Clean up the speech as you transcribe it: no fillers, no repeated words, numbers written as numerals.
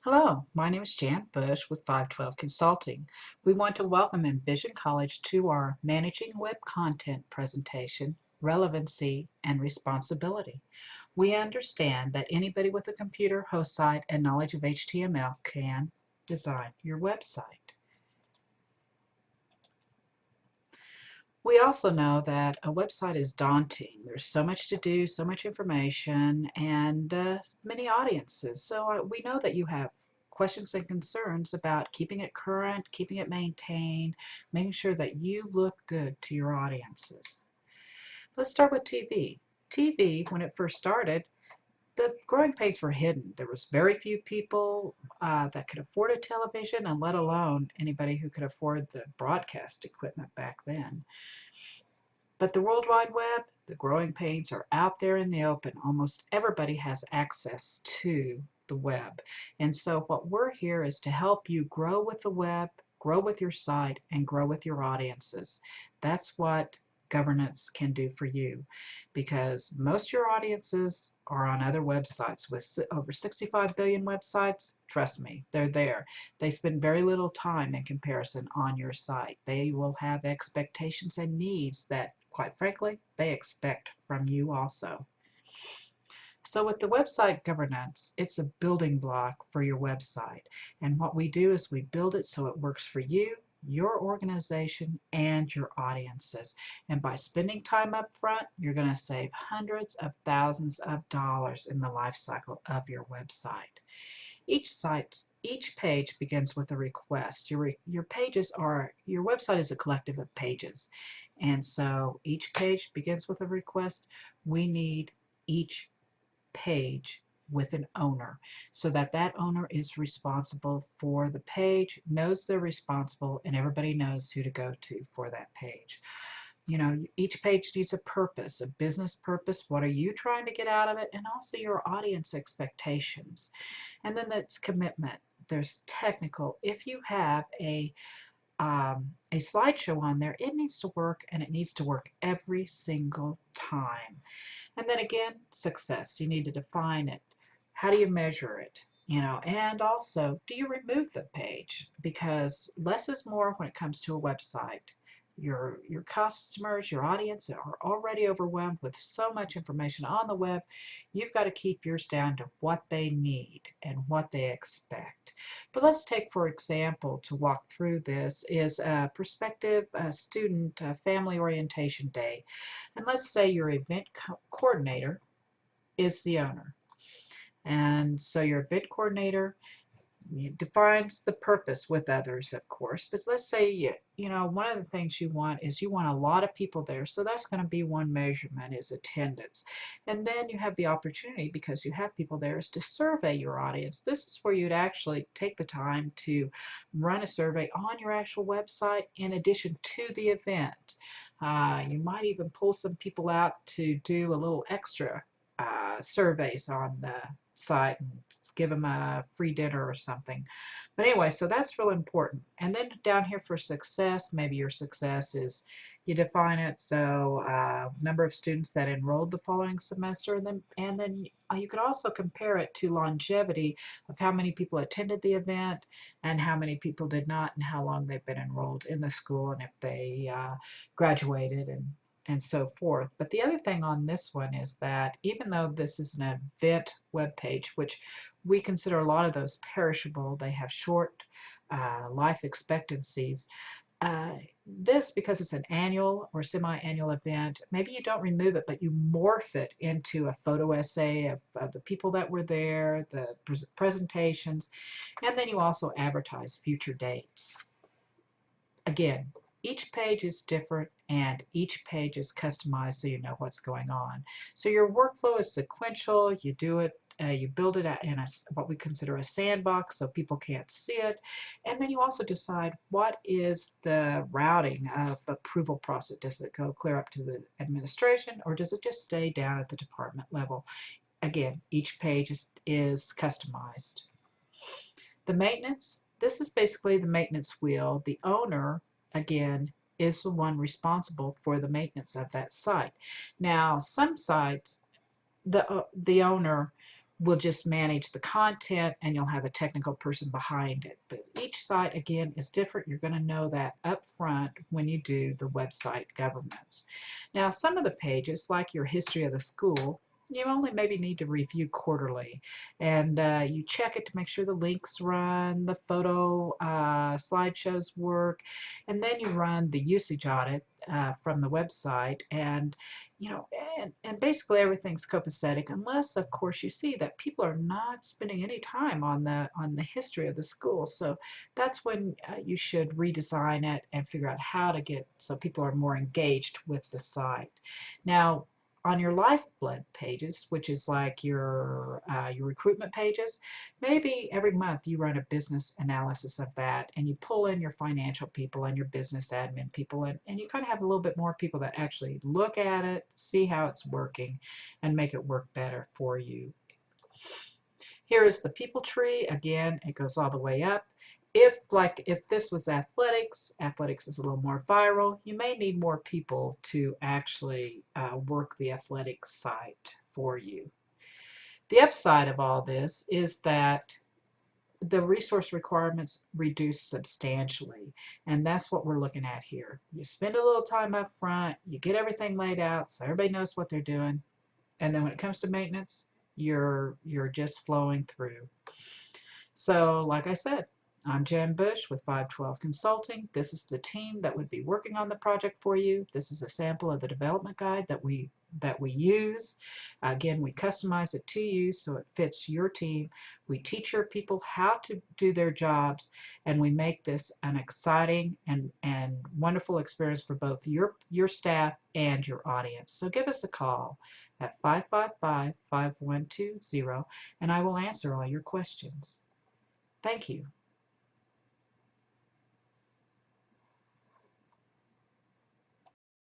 Hello, my name is Jan Bush with 512 Consulting. We want to welcome Envision College to our Managing Web Content presentation, Relevancy and Responsibility. We understand that anybody with a computer, host site, and knowledge of HTML can design your website. We also know that a website is daunting. There's so much to do, so much information, and many audiences. So we know that you have questions and concerns about keeping it current, keeping it maintained, making sure that you look good to your audiences. Let's start with TV. TV, when it first started, the growing pains were hidden. There was very few people that could afford a television, and let alone anybody who could afford the broadcast equipment back then. But the World Wide Web, the growing pains are out there in the open. Almost everybody has access to the web. And so what we're here is to help you grow with the web, grow with your site, and grow with your audiences. That's what governance can do for you, because most of your audiences are on other websites with over 65 billion websites. Trust me, they're there. They spend very little time in comparison on your site. They will have expectations and needs that, quite frankly, they expect from you also. So with the website governance, it's a building block for your website. And what we do is we build it so it works for you, your organization, and your audiences. And by spending time up front, you're going to save hundreds of thousands of dollars in the life cycle of your website. Each page begins with a request. Your website is a collective of pages. And so each page begins with a request. We need each page with an owner so that that owner is responsible for the page, knows they're responsible, and everybody knows who to go to for that page. You know, each page needs a purpose, a business purpose. What are you trying to get out of it? And also your audience expectations. And then that's commitment. There's technical. If you have a slideshow on there, it needs to work, and it needs to work every single time. And then again, success. You need to define it. How do you measure it? You know, and also, do you remove the page? Because less is more when it comes to a website. Your customers, your audience are already overwhelmed with so much information on the web. You've got to keep yours down to what they need and what they expect. But let's take, for example, to walk through this is a prospective student family orientation day. And let's say your event coordinator is the owner. And so your event coordinator defines the purpose with others, of course. But let's say, you know, one of the things you want is you want a lot of people there. So that's going to be one measurement, is attendance. And then you have the opportunity, because you have people there, is to survey your audience. This is where you'd actually take the time to run a survey on your actual website in addition to the event. You might even pull some people out to do a little extra surveys on the site and give them a free dinner or something. But anyway, so that's really important. And then down here for success, maybe your success is, you define it, so number of students that enrolled the following semester, and then you could also compare it to longevity of how many people attended the event and how many people did not, and how long they've been enrolled in the school, and if they graduated and so forth. But the other thing on this one is that even though this is an event web page, which we consider a lot of those perishable, they have short life expectancies. This, because it's an annual or semi-annual event, maybe you don't remove it, but you morph it into a photo essay of the people that were there, the presentations, and then you also advertise future dates. Again, each page is different and each page is customized so you know what's going on. So your workflow is sequential. You do it, you build it in what we consider a sandbox so people can't see it. And then you also decide what is the routing of approval process. Does it go clear up to the administration, or does it just stay down at the department level? Again, each page is customized. The maintenance, this is basically the maintenance wheel. The owner, again, is the one responsible for the maintenance of that site. Now, some sites, the owner will just manage the content, and you'll have a technical person behind it. But each site, again, is different. You're going to know that up front when you do the website governance. Now, some of the pages, like your history of the school, you only maybe need to review quarterly, and you check it to make sure the links run, the photo slideshows work, and then you run the usage audit from the website, and you know, and basically everything's copacetic, unless of course you see that people are not spending any time on the history of the school. So that's when you should redesign it and figure out how to get so people are more engaged with the site. Now, on your lifeblood pages, which is like your recruitment pages, maybe every month you run a business analysis of that, and you pull in your financial people and your business admin people, and you kind of have a little bit more people that actually look at it, see how it's working, and make it work better for you. Here is the people tree. Again, it goes all the way up. If this was athletics, athletics is a little more viral, you may need more people to actually work the athletics site for you. The upside of all this is that the resource requirements reduce substantially, and that's what we're looking at here. You spend a little time up front, you get everything laid out so everybody knows what they're doing, and then when it comes to maintenance, you're just flowing through. So, like I said, I'm Jen Bush with 512 Consulting. This is the team that would be working on the project for you. This is a sample of the development guide that we use. Again, we customize it to you so it fits your team. We teach your people how to do their jobs, and we make this an exciting and wonderful experience for both your staff and your audience. So give us a call at 555-5120, and I will answer all your questions. Thank you.